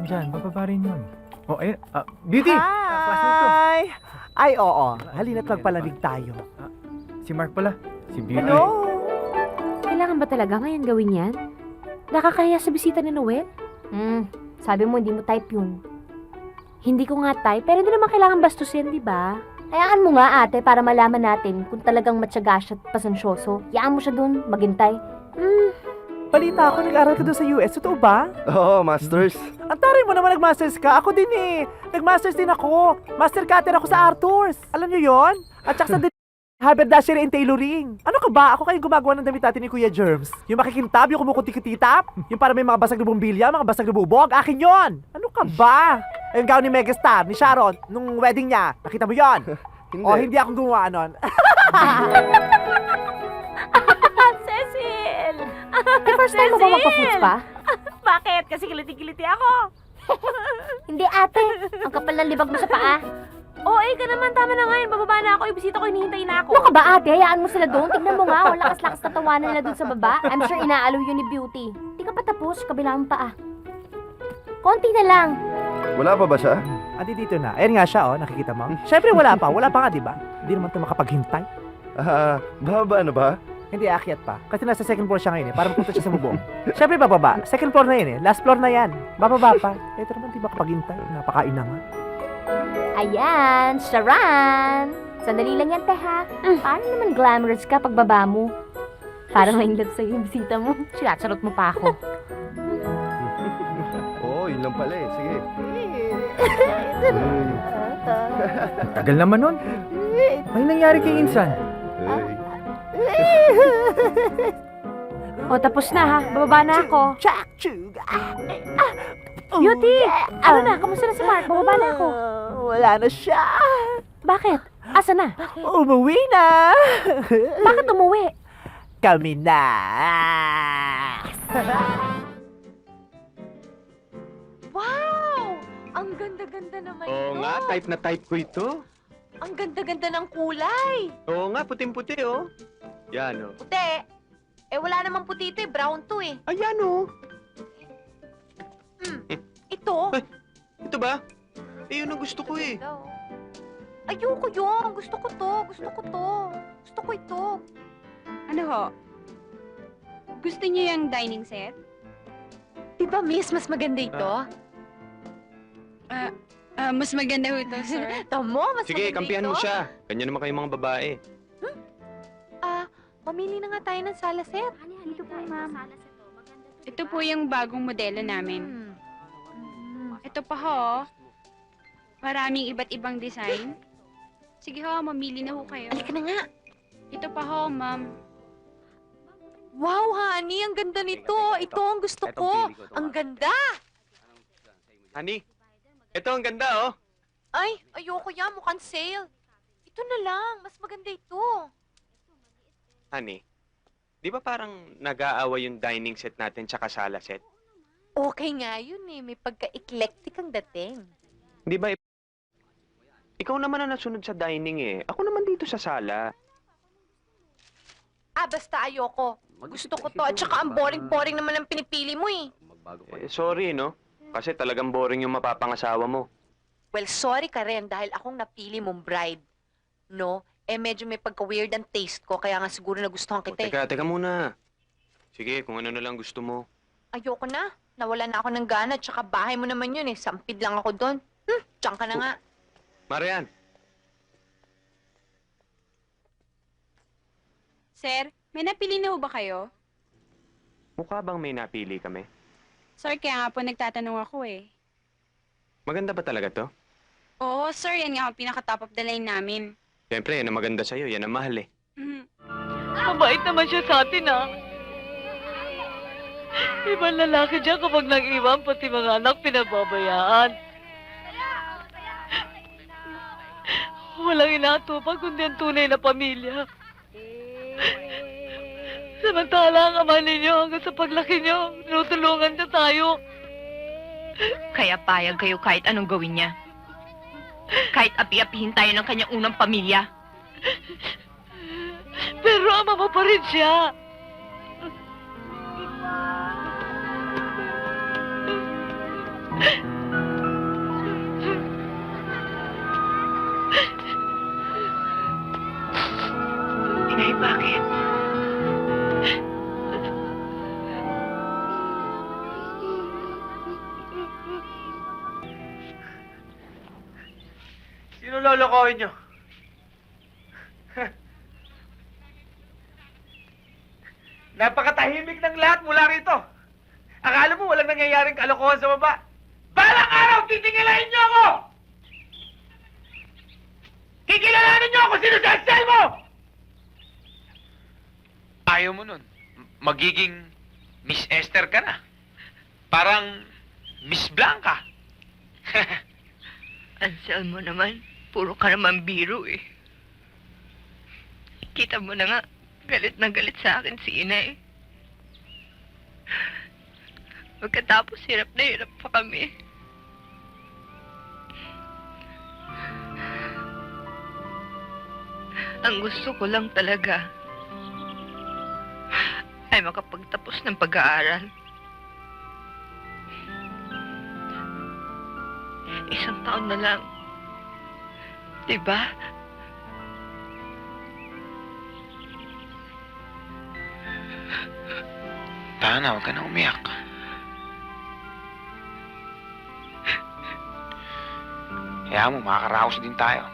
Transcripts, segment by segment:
Diyan, bababa rin yun. Oh, ayun. Beauty! Classmate ko. Hi! Ay, oo. Halina't magpalamig tayo. Si Mark pala. Si Beauty. Hello! Kailangan ba talaga ngayon gawin yan? Nakakahiya sa bisita ni Noel? Sabi mo hindi mo type yun. Hindi ko nga type, pero hindi naman kailangan bastusin, di ba? Hayaan mo nga ate para malaman natin kung talagang matyaga siya at pasensyoso. Hayaan mo siya dun, maghintay. Balita ako, nag-aral ka doon sa US. Totoo ba? Oo, Masters. Ang taray mo naman nag-masters ka. Ako din eh. Nag-masters din ako. Master cutter ako sa Arthur's. Alam niyo yon? At saka sa haberdashery and tailoring. Ano ka ba? Ako kayong gumagawa ng damit natin ni Kuya Germs. Yung makikintab, yung kumukutikititap. Yung para may mga basag na bumbilya, mga basag na bubog. Akin yon. Ano ka ba? Yung gown ni Megastar, ni Sharon, nung wedding niya. Nakita mo yon? Hindi. O hindi akong gumawa nun. Cecil! First time mo ba magpa-foods pa? Bakit? Kasi kiliti-kiliti ako. Hindi ate, ang kapal ng libag mo sa paa. Oo, ka naman. Tama na ngayon. Bababa na ako. Yung bisita ko, hinihintay na ako. Ano ka ba ate? Hayaan mo sila doon. Tignan mo nga, walang lakas-lakas na tawanan nila doon sa baba. I'm sure inaalaw yun ni Beauty. Di ka pa tapos, kabilang paa. Konti na lang. Wala pa ba siya? Andi dito na. Ayan nga siya, oh. Nakikita mo? Siyempre wala pa. Wala pa nga, di ba? Hindi naman ito makapaghintay. Baba na ba? Hindi, aakyat pa. Kasi nasa second floor siya ngayon eh. Para mapunta siya sa bubong. Siyempre bababa. Second floor na yun eh. Last floor na yan. Bababa pa. Ito naman di ba kapaghintay? Napakain na nga. Ayan, Sharon! Sandali lang yan, te ha. Paano naman glamorous ka pagbaba mo? Parang may love sa'yo yung bisita mo. Sinacharot mo pa ako. Oo, yun lang pala eh. Sige. Tagal naman nun. Ano nangyari kay Insan? O, tapos na ha. Bababa na ako. Chak, chug. Beauty! Ano na? Kamusta na si Mark? Bababa na ako. Wala na siya. Bakit? Asa na? Umuwi na. Bakit umuwi? Kami na. Wow! Ang ganda-ganda naman Oo ito. nga, type na type ko ito. Ang ganda-ganda ng kulay. Oo nga, puting-puti oh. Yan oh. Puti. Wala namang puti ito eh. Brown to eh. Ayan oh. Ito. Ito ba? Eh, yun ang gusto ko eh. Ayoko yun. Gusto ko to. Gusto ko to. Gusto ko ito. Ano ho? Gusto niyo yung dining set? Diba, miss? Mas maganda ito. Mas maganda ho ito, sir. Tamo, mas Sige, maganda kampihan ito. mo siya. Ganyan naman kayong mga babae. Mamili na nga tayo ng sala set. Dito po, ma'am. Ito po yung bagong modelo namin. Ito pa ho. Maraming iba't ibang design. Sige ho, mamili na ho kayo. Halika na nga. Ito pa ho, ma'am. Wow, honey. Ang ganda nito. Ito ang gusto ko. Ang ganda. Honey, ito ang ganda oh. Ay, ayoko yan. Mukhang sale. Ito na lang. Mas maganda ito. Honey, di ba parang nag-aaway yung dining set natin tsaka sala set? Okay nga yun eh. May pagka-eclectic ang dating. Di ba? Ikaw naman ang nasunod sa dining eh. Ako naman dito sa sala. Basta ayoko. Gusto ko to. At saka ang boring-boring naman ang pinipili mo eh. Sorry no. Kasi talagang boring yung mapapangasawa mo. Well, sorry ka rin dahil akong napili mong bride. No? Medyo may pagka-weird ang taste ko. Kaya nga siguro nagustuhan kita eh. Teka muna. Sige, kung ano na lang gusto mo. Ayoko na. Nawala na ako ng gana. Tsaka bahay mo naman yun eh. Sampid lang ako doon. Diyan ka na nga. Marian, Sir, may napili na ho ba kayo? mukha bang may napili kami? Sir, kaya nga po nagtatanong ako eh. Maganda ba talaga to? Oo, sir, yan nga ang pinaka-top of the line namin. Siyempre, yan ang maganda sa'yo. Yan ang mahal eh. Mabait naman siya sa atin, ah. Ibang lalaki dyan kapag nag-iwan, pati mga anak pinababayaan. Walang inatupag kundi ang tunay na pamilya. Samantala ang ama ninyo hanggang sa paglaki nyo, tinutulungan niya tayo. Kaya payag kayo kahit anong gawin niya. Kahit api-apihin tayo ng kanyang unang pamilya. Pero ama mo pa rin siya. Anong lolokohin nyo? Napakatahimik ng lahat mula rito. Akala mo walang nangyayaring kalokohan sa baba. Balang araw, titingilahin nyo ako! Kikilalanin nyo ako sino sa Excel mo! Ayaw mo nun. Magiging Miss Esther ka na. Parang Miss Blanca. Anselmo naman, puro ka naman biro eh. Kita mo na nga, galit na galit sa akin si Inay. Pagkatapos hirap na hirap pa kami. Ang gusto ko lang talaga ay makapagtapos ng pag-aaral. Isang taon na lang. Diba? Tana, huwag ka na umiyak. Kaya mo, makakaraos din tayo.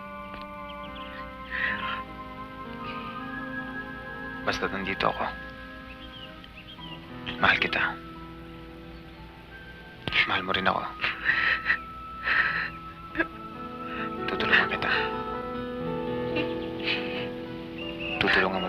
Basta nandito ako. Mahal kita. Mahal mo rin ako. Tutulungan kita. Tutulungan